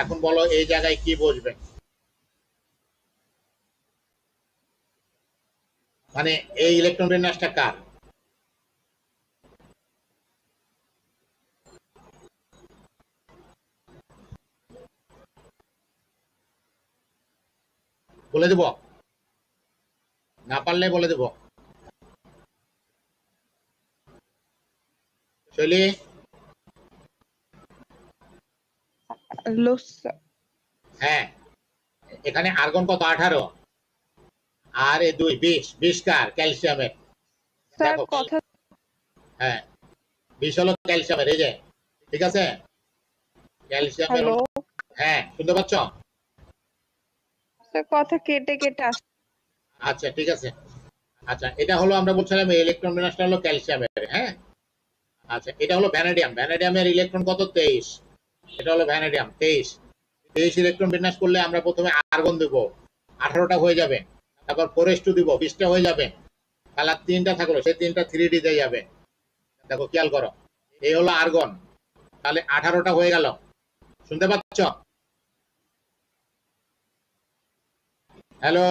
এখন বলো এই জায়গায় কি বসবে, মানে এই ইলেকট্রন বিন্যাসটা কার? বলে দেব, না পারলে বলে দেব। শৈলী, হ্যাঁ, এখানে আর্গন কত? 18, আর এ 2, 20 কার? ক্যালসিয়ামের। স্যার দেখো, কথা হ্যাঁ 20 হলো ক্যালসিয়ামের, এই যে, ঠিক আছে, ক্যালসিয়ামের হ্যালো হলো, হ্যাঁ শুনতে পাচ্ছ? স্যার কথা কেটে কেটে আসছে। আচ্ছা ঠিক আছে। আচ্ছা, এটা হলো আমরা বলছিলাম ইলেকট্রন বিন্যাসটা হলো ক্যালসিয়ামের, হ্যাঁ। আচ্ছা, এটা হলো ভ্যানাডিয়াম। ভ্যানাডিয়ামের ইলেকট্রন কত? 23। এটা হলো ভ্যানাডিয়াম, 23 ইলেকট্রন বিন্যাস করলে আমরা প্রথমে আর্গন দেব, 18টা হয়ে যাবে। তারপর 4s2 দিব, 20টা হয়ে যাবে। তাহলে আর 3টা থাকলো, সেই 3টা 3d তে যাবে। দেখো খেয়াল করো, এই হলো আর্গন, তাহলে 18টা হয়ে গেল। শুনতে পাচ্ছ? হ্যালো,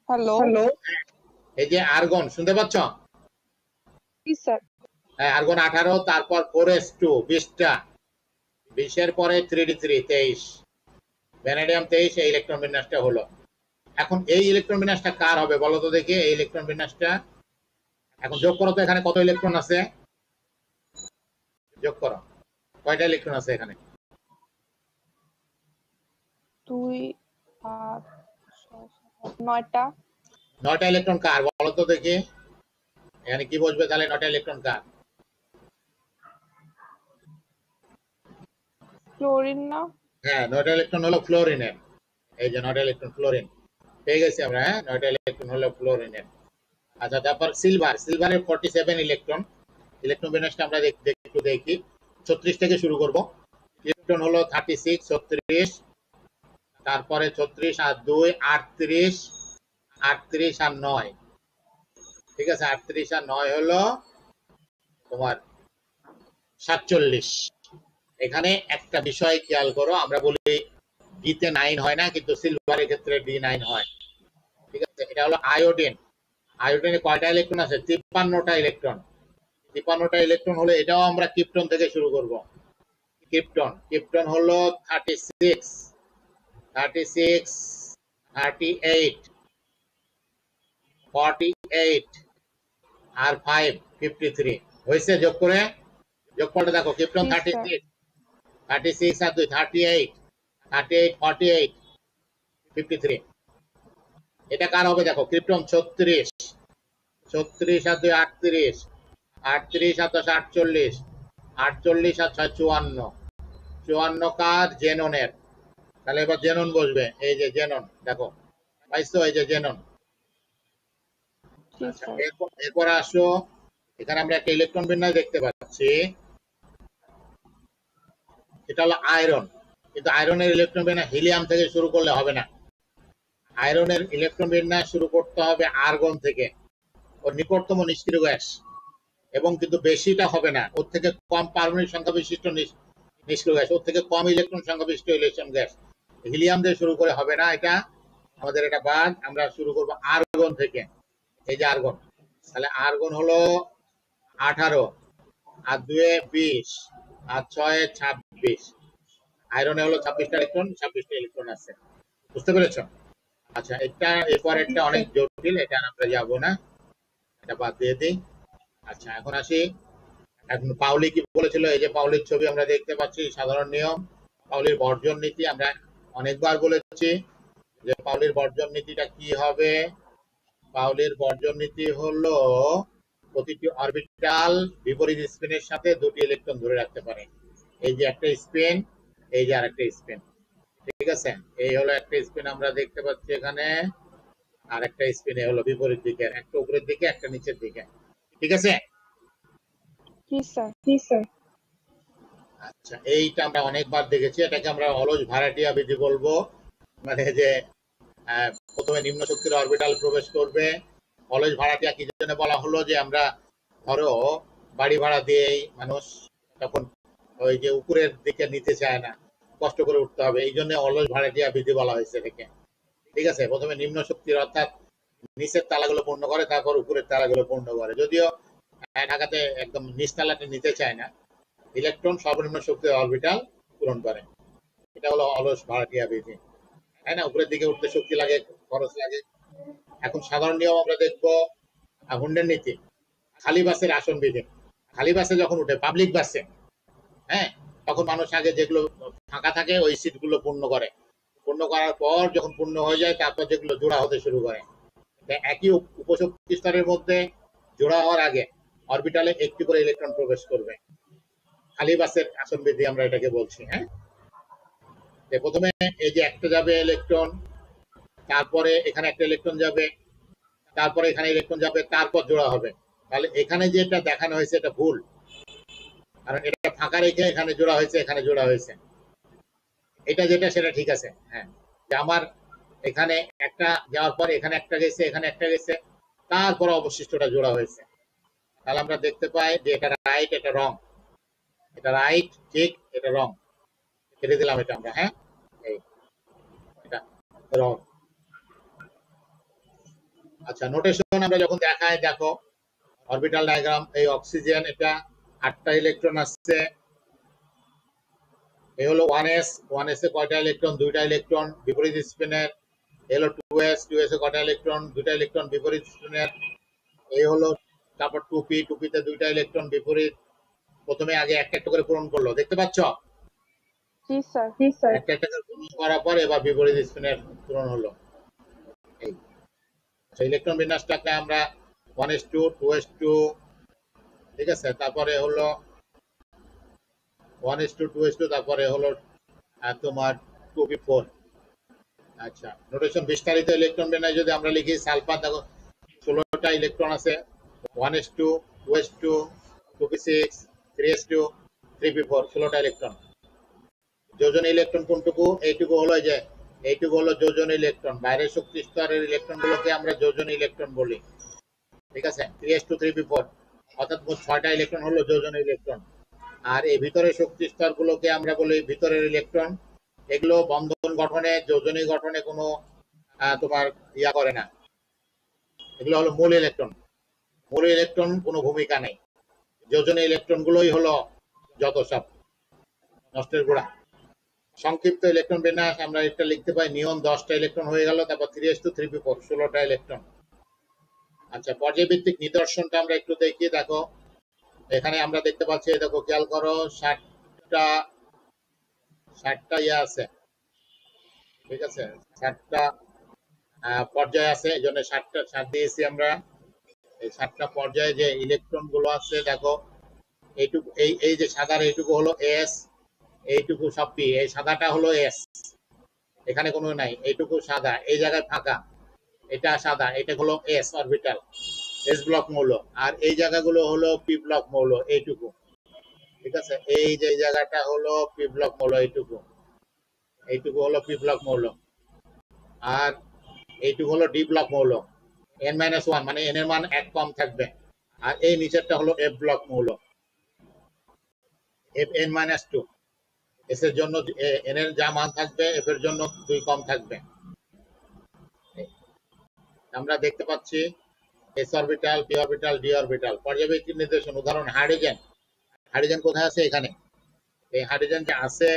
হ্যালো এই যে আর্গন, শুনতে পাচ্ছ? স্যার হ্যাঁ, আর্গন 18, তারপর 4s2 20টা, 20-এর পরে 3d3 23, ভ্যানাডিয়াম 23, এই ইলেকট্রন বিন্যাসটা হলো। এখন এই ইলেকট্রন বিন্যাসটা কার হবে বলো তো দেখি? এই ইলেকট্রন বিন্যাসটা এখন যোগ করো তো, এখানে কত ইলেকট্রন আছে? যোগ করো, কয়টা ইলেকট্রন আছে এখানে? 2 8 9টা। 9টা ইলেকট্রন কার বলো তো দেখি? এখানে কি বসবে তাহলে? 9টা ইলেকট্রন কার? ক্লোরিন না? হ্যাঁ, 9টা ইলেকট্রন হলো ফ্লোরিনের। এই যে 9টা ইলেকট্রন ফ্লোরিন পেয়ে গেছি আমরা, হ্যাঁ 9টা ইলেকট্রন হলো ফ্লোরিনের। আচ্ছা, তারপর সিলভারের 47 ইলেকট্রন। ইলেকট্রন বিন্যাসটা আমরা একটু দেখি। 36 থেকে শুরু করব। ইলেকট্রন হলো 36, 36, তারপরে 36 আর 2 38, 38 আর 9, ঠিক আছে, 38 আর 9 হলো তোমার 47। এখানে একটা বিষয় খেয়াল করো, আমরা বলি ডিতে 9 হয় না, কিন্তু সিলভারের ক্ষেত্রে D9 হয়, ঠিক আছে। এটা হলো আয়োডিন। আয়োডিনে কয়টা ইলেকট্রন আছে? 53টা ইলেকট্রন। 53টা ইলেকট্রন হলো, এটাও আমরা ক্রিপ্টন থেকে শুরু করব। ক্রিপ্টন হলো 36, 36, 38, 48 আর 5 53 হয়েছে। যোগ করে যোগফলটা দেখো, ক্রিপ্টন 36, 36 আর 2 38, 38 48 53। এটা কার হবে দেখো? ক্রিপ্টন 36, 36 আর 2 38, 38 আর 10 48, 48 আর 6 54, 54 কার? জেননের। তাহলে এবার জেনন বসবে, এই যে জেনন, দেখো পাইছো, এই যে জেনন। আচ্ছা, এরপর আসো, এখানে আমরা একটা ইলেকট্রন বিন্যাস দেখতে পাচ্ছি, এটা হলো আয়রন। কিন্তু আয়রনের ইলেকট্রন বিন্যাস হিলিয়াম থেকে শুরু করলে হবে না। আয়রনের ইলেকট্রন বিন্যাস শুরু করতে হবে আর্গন থেকে, ওর নিকটতম নিষ্ক্রিয় গ্যাস। এবং কিন্তু বেশিটা হবে না, ওর থেকে কম পারমাণবিক সংখ্যা বিশিষ্ট নিষ্ক্রিয় গ্যাস, ওর থেকে কম ইলেকট্রন সংখ্যা বিশিষ্ট ইলেকট্রন গ্যাস। হিলিয়াম দিয়ে শুরু করে হবে না, এটা আমাদের এটা বাদ। আমরা শুরু করব আর্গন থেকে। এই যে আর্গন, তাহলে আর্গন হলো 18, আর 2 20, আর 6 26। আয়রনে হলো 26টা ইলেকট্রন, 26টা ইলেকট্রন আছে। বুঝতে পেরেছো? আচ্ছা, এটা এরপর একটা অনেক জটিল, এটা আমরা যাব না, এটা বাদ দিয়ে দিই। আচ্ছা, এখন আসি। এখন পাউলি কি বলেছিল? এই যে পাউলির ছবি আমরা দেখতে পাচ্ছি, সাধারণ নিয়ম, পাউলির বর্জন নীতি। আমরা অনেকবার বলেছি যে পাউলির বর্জন নীতিটা কি হবে। পাউলির বর্জন নীতি হলো প্রতিটি অরবিটাল বিপরীত স্পিনের সাথে 2টি ইলেকট্রন ধরে রাখতে পারে। এই যে একটা স্পিন, এই যে আরেকটা স্পিন, ঠিক আছে। এই হলো একটা স্পিন আমরা দেখতে পাচ্ছি এখানে, আর একটা স্পিন হলো বিপরীত দিকে, একটা উপরের দিকে, একটা নিচের দিকে, ঠিক আছে। আচ্ছা, এইটা আমরা অনেকবার দেখেছি, এটাকে আমরা অলস ভাড়াটিয়া বিধি বলবো। মানে যে প্রথমে নিম্ন শক্তির অরবিটাল প্রবেশ করবে। অলস ভাড়াটিয়া কি জন্য বলা হলো? যে আমরা ধরো বাড়ি ভাড়া দিয়েই মানুষ তখন ওই যে উপরের দিকে নিতে চায় না, কষ্ট করে উঠতে হবে, এই জন্য অলস ভাড়াটিয়া বিধি বলা হয়েছে এটাকে। ঠিক আছে, প্রথমে নিম্ন শক্তির অর্থাৎ নিচের তালাগুলো পূর্ণ করে, তারপর উপরের তালাগুলো পূর্ণ করে। যদিও ঢাকাতে একদম নিচ তালাটি নিতে চায় না, ইলেকট্রন সর্বনিম্ন শক্তির অরবিটাল পূরণ করে। এটা হলো অলস ভাড়াটিয়া বিধি, তাই না? উপরের দিকে উঠতে শক্তি লাগে, খরচ লাগে। এখন সাধারণ নিয়ম আমরা দেখবো হুন্ডের নীতি, খালি বাসের আসন বিধি। খালি বাসে যখন উঠে, পাবলিক বাসে, হ্যাঁ, তখন মানুষ আগে যেগুলো ফাঁকা থাকে ওই সিটগুলো পূর্ণ করে, পূর্ণ করার পর যখন পূর্ণ হয়ে যায় তারপর যেগুলো জোড়া হতে শুরু করে। একই উপশক্তি স্তরের মধ্যে জোড়া হওয়ার আগে অরবিটালে একটি করে ইলেকট্রন প্রবেশ করবে। খালি বাসের আসন বিধি আমরা এটাকে বলছি। হ্যাঁ, প্রথমে এই যে একটা যাবে ইলেকট্রন, তারপরে এখানে একটা ইলেকট্রন যাবে, তারপরে এখানে ইলেকট্রন যাবে, তারপর জোড়া হবে। তাহলে এখানে যেটা দেখানো হয়েছে এটা ভুল, কারণ এটা ফাঁকা রেখে এখানে জোড়া হয়েছে, এখানে জোড়া হয়েছে। এটা যেটা সেটা ঠিক আছে। হ্যাঁ, যে আমার এখানে একটা যাওয়ার পর এখানে একটা গেছে, এখানে একটা গেছে, তারপর অবশিষ্টটা জোড়া হয়েছে। তাহলে আমরা দেখতে পাই যে এটা রাইট, এটা রং, এটা রাইট ঠিক, এটা রং, কেটে দিলাম এটা আমরা। হ্যাঁ, এই এটা রং। আচ্ছা, নোটেশন আমরা যখন দেখাই, দেখো অরবিটাল ডায়াগ্রাম, এই অক্সিজেন, এটা 8টা ইলেকট্রন আসছে। এই হলো 1s, 1s এ কয়টা ইলেকট্রন? 2টা ইলেকট্রন বিপরীত স্পিনের। এই হলো 2s, 2s এ কয়টা ইলেকট্রন? 2টা ইলেকট্রন বিপরীত স্পিনের। এই হলো তারপর 2p, 2p তে 2টা ইলেকট্রন বিপরীত। প্রথমে আগে একটা একটা করে পূরণ করলো, দেখতে পাচ্ছ? জি স্যার। একটা একটা করে পূরণ করার পর এবার বিপরীত স্পিনের পূরণ হলো। এই ইলেকট্রন বিন্যাসটাকে আমরা 1s2, 2s2, ঠিক আছে, তারপরে হলো 1s2, 2s2, তারপরে হলো তোমার 2p4। আচ্ছা, নোটেশন বিস্তারিত ইলেকট্রন বিন্যাস যদি আমরা লিখি, সালফার দেখো 16টা ইলেকট্রন আছে, 1s2, 2s2, 2p6, 3s2, 3p4, 16টা electron. যোজনী ইলেকট্রন কোনটুকু? এইটুকু হলো যে এইটুকু হলো যোজনী ইলেকট্রন। বাইরের শক্তি স্তরের ইলেকট্রন গুলোকে আমরা যোজনী ইলেকট্রন বলি। ঠিক আছে, 3s2, 3p4, অর্থাৎ মোট 6টা ইলেকট্রন হলো যোজনী ইলেকট্রন। আর এই ভিতরের শক্তি স্তর গুলোকে আমরা বলি ভিতরের ইলেকট্রন। এগুলো বন্ধন গঠনে, যোজনী গঠনে কোনো তোমার ইয়া করে না, এগুলো হলো মূল ইলেকট্রন। মূল ইলেকট্রন কোনো ভূমিকা নেই, যোজনী ইলেকট্রন গুলোই হলো যত সব নষ্টের গোড়া। সংক্ষিপ্ত ইলেকট্রন বিন্যাস আমরা এটা লিখতে পাই, নিয়ন 10টা ইলেকট্রন হয়ে গেল, তারপর 3s2, 3p4, 16টা ইলেকট্রন। আচ্ছা, পর্যায়ভিত্তিক নিদর্শনটা আমরা একটু দেখি। দেখো এখানে আমরা দেখতে পাচ্ছি, দেখো খেয়াল করো, 60টা ইয়ে আছে, ঠিক আছে, 60টা পর্যায় আছে, এই জন্য 60 দিয়েছি আমরা। এই 7টা পর্যায়ে যে ইলেকট্রন গুলো আছে, দেখো এইটুকু, এই যে সাদার এইটুকু হলো এস, এইটুকু সব পি, এই সাদাটা হলো এস, এখানে কোনো নাই, এইটুকু সাদা, এই জায়গায় ফাঁকা, এটা সাদা, এটা হলো এস অরবিটাল, এস ব্লক মৌল। আর এই জায়গাগুলো হলো পি ব্লক মৌল, এইটুকু। ঠিক আছে, এই যে জায়গাটা হলো পি ব্লক মৌল, এইটুকু, এইটুকু হলো পি ব্লক মৌল। আর এইটুকু হলো ডি ব্লক মৌল, n-1, মানে n এর মান 1 কম থাকবে। আর এই নিচেরটা হলো এফ ব্লক মৌল, Fn-2। এস এর জন্য এন এর যা মান থাকবে এফ এর জন্য 2 কম থাকবে। আমরা দেখতে পাচ্ছি S orbital, P orbital, D orbital. পর্যায়ভিত্তিক নির্দেশন, উদাহরণ হাইড্রোজেন। হাইড্রোজেন কোথায় আছে? এখানে। এই হাইড্রোজেন যে আছে,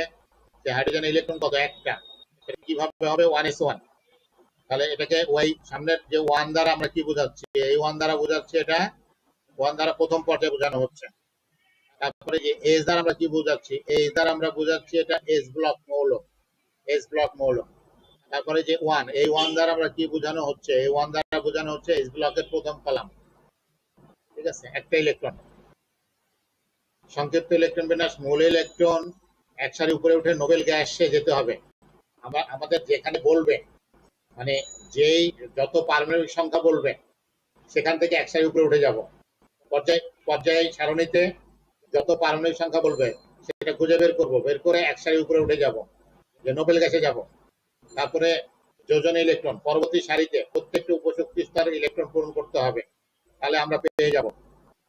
সেই হাইড্রোজেন ইলেকট্রন কত? একটা। এটা কিভাবে হবে? 1s1। তাহলে এটাকে ওই সামনের যে 1 দ্বারা আমরা কি বোঝাচ্ছি? এই 1 দ্বারা বোঝাচ্ছি, এটা 1 দ্বারা প্রথম পর্যায়ে বোঝানো হচ্ছে। তারপরে যে এস দ্বারা আমরা কি বোঝাচ্ছি? এস দ্বারা আমরা বোঝাচ্ছি এটা এস ব্লক মৌল, এস ব্লক মৌল। তারপরে যে 1, এই 1 দ্বারা আমরা কি বোঝানো হচ্ছে? এই 1 দ্বারা বোঝানো হচ্ছে এস ব্লকের প্রথম কলাম। ঠিক আছে, একটা ইলেকট্রন। সংক্ষিপ্ত ইলেকট্রন বিন্যাস, মূল ইলেকট্রন এক সারি উপরে উঠে নোবেল গ্যাসে যেতে হবে। আমরা আমাদের যেখানে বলবে, মানে যেই যত পারমাণবিক সংখ্যা বলবে সেখান থেকে এক সারি উপরে উঠে যাব। পর্যায় সারণীতে যত পারমাণবিক সংখ্যা বলবে সেটা খুঁজে বের করব, বের করে এক সারি উপরে উঠে যাব, যে নোবেল গ্যাসে যাব। তারপরে যোজনী ইলেকট্রন, পরবর্তী সারিতে প্রত্যেকটা উপশক্তি স্তরের ইলেকট্রন পূরণ করতে হবে, তাহলে আমরা পেয়ে যাব।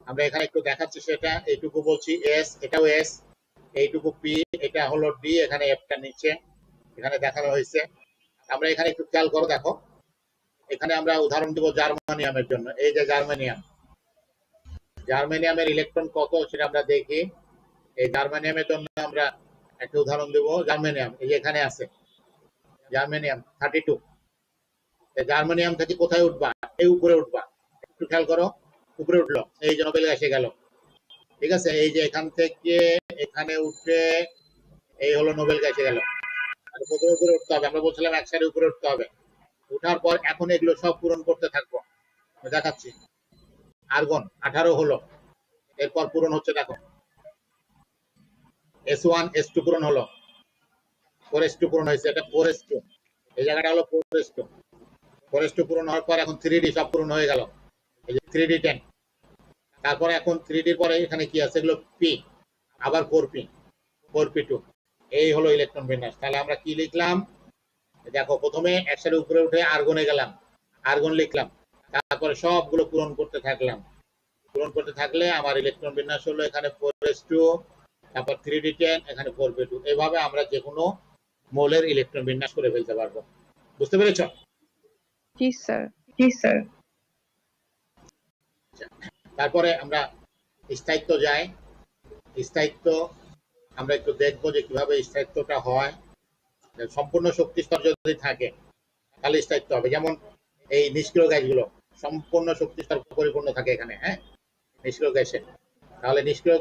আমরা এখানে একটু দেখাচ্ছি সেটা, এইটুকু বলছি এস, এটাও এস, এইটুকু পি, এটা হলো ডি, এখানে এফটা নিচে এখানে দেখানো হয়েছে। আমরা এখানে একটু খেয়াল করো, দেখো এখানে আমরা উদাহরণ দিব জার্মানিয়ামের জন্য। এই যে জার্মানিয়ামের ইলেকট্রন কত সেটা আমরা দেখি। এই জার্মানিয়ামের জন্য আমরা একটা উদাহরণ দেব। জার্মানিয়াম এই যে এখানে আছে, জার্মানিয়াম 32। জার্মানিয়াম থেকে কোথায় উঠবা? এই উপরে উঠবা, একটু খেয়াল করো, উপরে উঠলো, এই যে নোবেল এসে গেল। ঠিক আছে, এই যে এখান থেকে এখানে উঠে এই হলো নোবেল এসে গেল। আর প্রথমে উপরে উঠতে হবে, আমরা বলছিলাম এক সাইডে উপরে উঠতে হবে। উঠার পর এখন এগুলো সব পূরণ করতে থাকবো, দেখাচ্ছি। আর্গন 18 হলো, এরপর পূরণ হচ্ছে, দেখো S1 S2 পূরণ হলো, 4s2 পূরণ হয়েছে, এটা 4s2, এই জায়গাটা হলো 4s2। 4s2 পূরণ হওয়ার পর এখন 3D সব পূরণ হয়ে গেল, এই যে 3D10। তারপরে এখন 3D পরে এখানে কি আছে, এগুলো পি, আবার 4p, 4p2। এই হলো ইলেকট্রন বিন্যাস। তাহলে আমরা কি লিখলাম, দেখো প্রথমে একসাথে উপরে উঠে আর্গনে গেলাম, আর্গন লিখলাম, তারপরে সবগুলো পূরণ করতে থাকলাম। পূরণ করতে থাকলে আমার ইলেকট্রন বিন্যাস হলো এখানে 4s2, তারপর 3D10, এখানে 4p2। এভাবে আমরা যে কোনো মৌলের ইলেকট্রন বিন্যাস করে ফেলতে পারবো। বুঝতে পেরেছো? জি স্যার। তারপরে আমরা স্থায়িত্ব যাই। স্থায়িত্ব আমরা একটু দেখবো যে কিভাবে স্থায়িত্বটা হয়। সম্পূর্ণ শক্তি স্তর যদি থাকে তাহলে স্থায়িত্ব হবে। যেমন এই নিষ্ক্রিয় গ্যাসগুলো সম্পূর্ণ শক্তি স্তর পরিপূর্ণ থাকে এখানে, হ্যাঁ, নিষ্ক্রিয় গ্যাসে। তাহলে নিষ্ক্রিয়